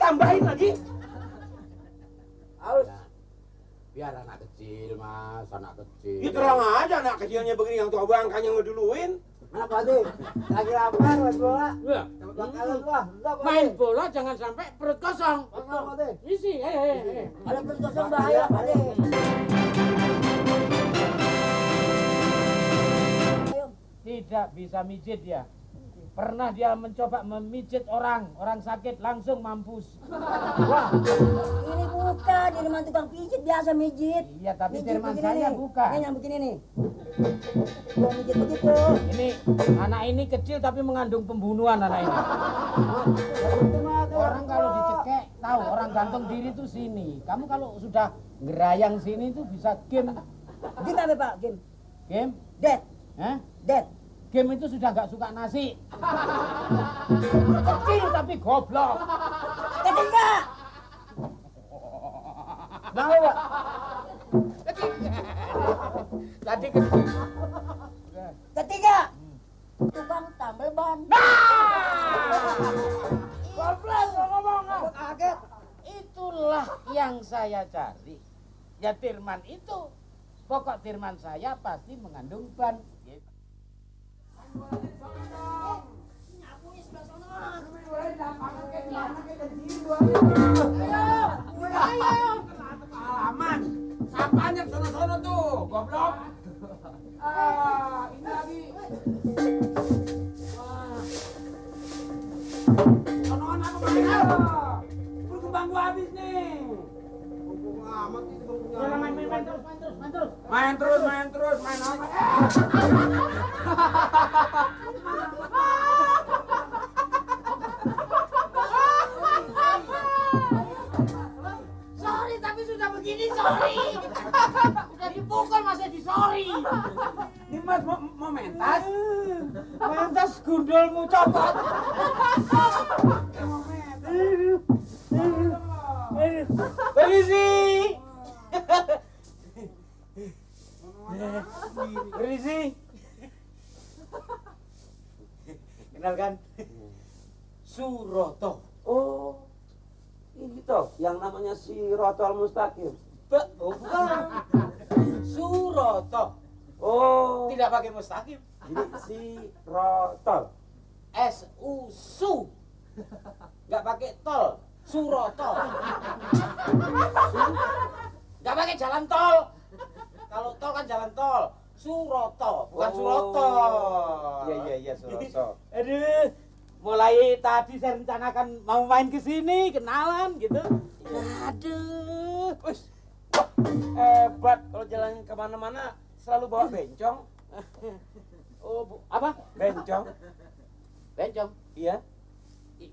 ditambahin lagi. Harus. Biar anak kecil, Mas, anak kecil. Ya terang aja anak kecilnya begini yang tua bangkanya ngeduluin. Apa nih? Lagi lapar buat bola. Iya. Bakalan gua. Main bola jangan sampai perut kosong. Isi, Ada perut kosong bahaya, Pak De. Tidak bisa mijit dia. Pernah dia mencoba memijit orang sakit langsung mampus. Wah, ini bukan Dirman tukang pijit biasa mijit. Iya, tapi Mijit Dirman begini saya nih. bukan. Ini yang begini nih. Gua mijit begitu. Ini anak ini kecil tapi mengandung pembunuhan anak ini. Orang kalau dicekek tahu orang gantung diri tuh sini. Kamu kalau sudah ngerayang sini tuh bisa game. Game apa, Pak? Game. Game? Dead. Hah? Dead. Game itu sudah nggak suka nasi. Kecil tapi goblok. Ketiga. Mau, Pak? Tadi kecil. Ketiga. Tukang tambal ban. Goblok ngomong. Gua kaget. Itulah yang saya cari. Ya Dirman itu. Pokok Dirman saya pasti mengandung ban. Nyapunya sebelah sana. Ayo. Alaman. Sapanya sono-sono tuh, goblok. Ini lagi. Sonoan aku main. Berkembang gua habis nih. Mumpung amat itu punya. Main terus. Main apa? Sorry tapi sudah begini sorry. Udah dipukul masih disorry. Ini Mas mau mentas? Mentas gundulmu copot. Permisi. Permisi. Kenalkan. Suroto. Oh, ini toh yang namanya si Rotol Mustaqim. Bukan. Suroto. Oh, Tidak pakai mustaqim. jadi si Rotol. SU. Nggak pakai tol. Suroto. Nggak pakai jalan tol. Kalau tol kan jalan tol. Suroto, bukan Suroto. Iya, Suroto. Aduh, mulai tadi saya rencanakan mau main ke sini, kenalan gitu. Aduh. Wis, hebat kalau jalan kemana-mana selalu bawa bencong. Oh, apa? Bencong. Bencong. Iya,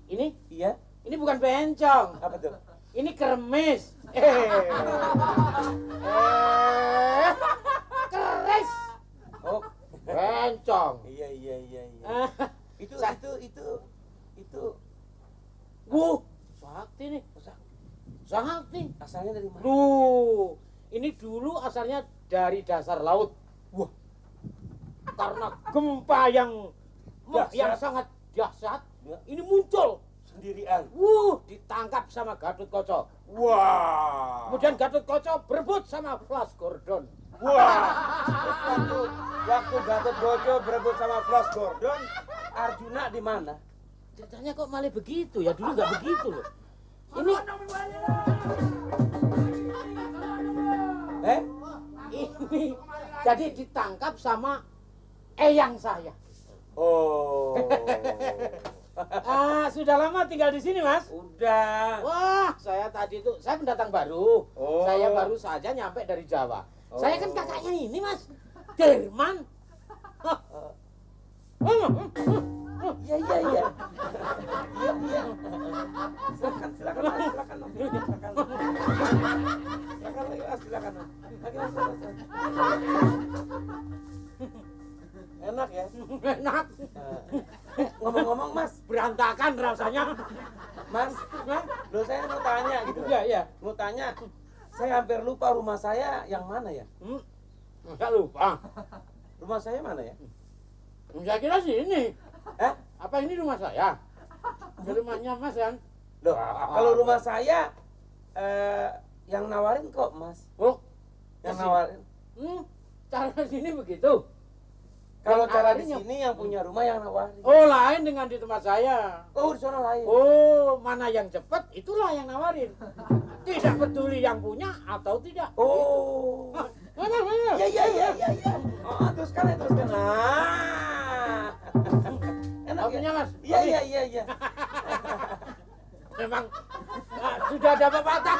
Ini? iya. Ini bukan bencong. Apa tuh? Ini keremis. Keris. Oh, Bencong. iya. Itu. Wuh, sakti nih. Sakti. Asalnya dari mana? Duh, ini dulu asalnya dari dasar laut. Wah, karena gempa yang sangat dahsyat, Ya. ini muncul. Sendirian. Ditangkap sama Gatot Kaca. Wah. Kemudian Gatot Kaca berebut sama Flash Gordon. Wah. Terus waktu Gatot Kaca berebut sama Flash Gordon, Arjuna di mana? Ceritanya kok malah begitu ya? Dulu nggak begitu loh. Ini ini jadi ditangkap sama eyang saya. Oh. Sudah lama tinggal di sini, Mas? Udah. Wah, saya tadi itu saya pendatang baru. Oh. Saya baru saja nyampe dari Jawa. Oh. Saya kan kakaknya ini, Mas. Dirman. Iya. Silakan. Silakan. Enak ya? Enak. Ngomong-ngomong, Mas, Berantakan rasanya. Mas, loh saya mau tanya gitu. Iya. Mau tanya, saya hampir lupa rumah saya yang mana ya? Enggak lupa. Rumah saya mana ya? Saya kira sini. Eh? Apa ini rumah saya? Rumahnya Mas kan? Loh, kalau rumah saya yang nawarin kok, Mas. Oh, Yang nawarin. Cara sini begitu. Kalau Yang cara di nawarin sini yang punya rumah yang nawarin. Oh, lain dengan di tempat saya. Oh, di sana lain. Oh, mana yang cepat itulah yang nawarin. Tidak peduli yang punya atau tidak. Oh. Mana? Iya. Oh, teruskan. Nah. Enak Kamu punya, ya? Mas? Iya. Memang sudah ada pepatah.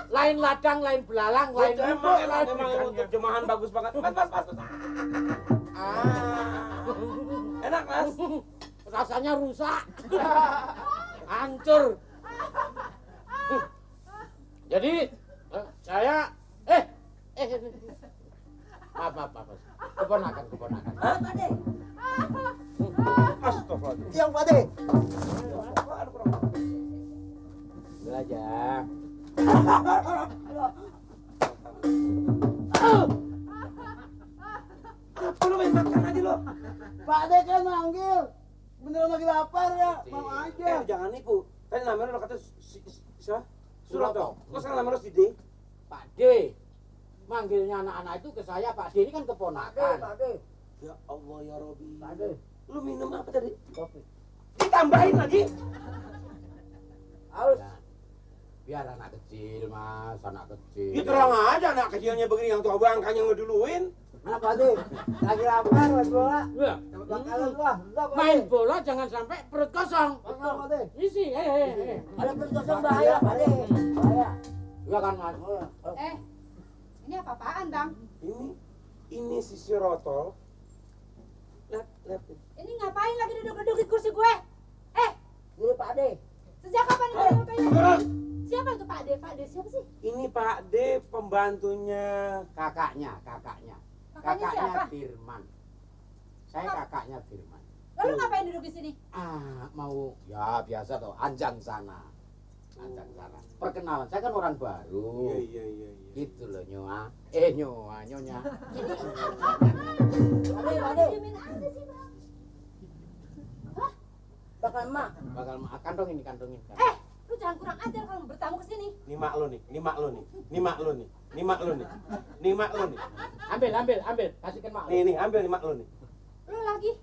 Lain ladang, lain belalang, lain Emang lain ilmu terjemahan bagus banget. Mas. Enak, Mas. Rasanya rusak. Hancur. Jadi saya maaf. Keponakan. Hah, Pak De? Astagfirullah. Siang, Pak De. Belajar. Apa lu main makan aja lo? Pak De kan manggil. Beneran lagi lapar ya. Mau aja. Jangan nipu. Tadi namanya lo kata siapa? Suroto. Kok sekarang namanya lo si D? Pak D. Manggilnya anak-anak itu ke saya, Pak D ini kan keponakan. Pak De. Ya Allah ya Robi. Pak De. Lu minum apa tadi? Kopi. Ditambahin lagi. Harus. Biar anak kecil, Mas, anak kecil. Ya terang aja anak kecilnya begini yang tua bangkanya ngeduluin. Mana Pak De? Lagi lapar main bola. Ya. Dapat makanan gua. Enggak, Pak De. Main bola jangan sampai perut kosong. Enggak, Pak De. Isi, Ada perut kosong bahaya, Pak De. Bahaya. Ya kan, Mas. Ini apa-apaan, Bang? Ini si Suroto. Lihat. Ini ngapain lagi duduk-duduk di kursi gue? Ini Pak De. Sejak kapan ini ngapain? Siapa itu Pak De? Pak De siapa sih? Ini Pak D pembantunya. Kakaknya. Kakaknya siapa? Firman. Saya kakaknya Firman. Lalu ngapain duduk di sini? Mau ya biasa toh, anjang sana. Perkenalan, saya kan orang baru. Iya. Gitu loh, nyonya. Nyonya. Pak De. Diemin aja sih, Bang. Bakal emak. Bakal kantongin. Lu jangan kurang ajar kalau bertamu ke sini. Ini mak lo nih. Ambil, kasihkan mak. Nih, ambil nih mak lo nih. Lu lagi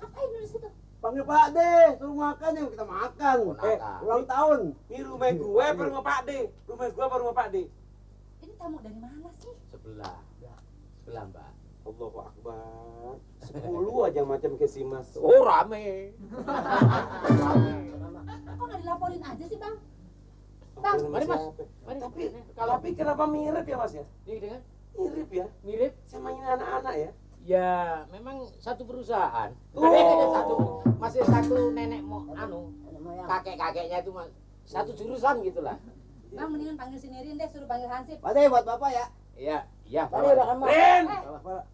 ngapain lu di situ? Panggil Pak De, suruh makan yuk kita makan. Ulang tahun. Ini rumah gue apa rumah Pak D? Rumah Pak D. Ini tamu dari mana sih? Sebelah, Mbak. Allahu Akbar. 10 aja macam ke si Mas. Oh, rame. Kok nggak dilaporin aja sih, Bang? Bang, Mari, Mas. Mari. Tapi kenapa mirip ya Mas ya? Ini dengan Mirip ya? mirip. Sama ini anak-anak ya? Ya, memang satu perusahaan. Oh. Masih satu nenek Moyang. kakek-kakeknya itu satu jurusan gitulah. Bang, mendingan panggil si Nirin deh, suruh panggil Hansip. Pak De buat Bapak ya. Iya. Pak De bakal emak. Ren! Bapak.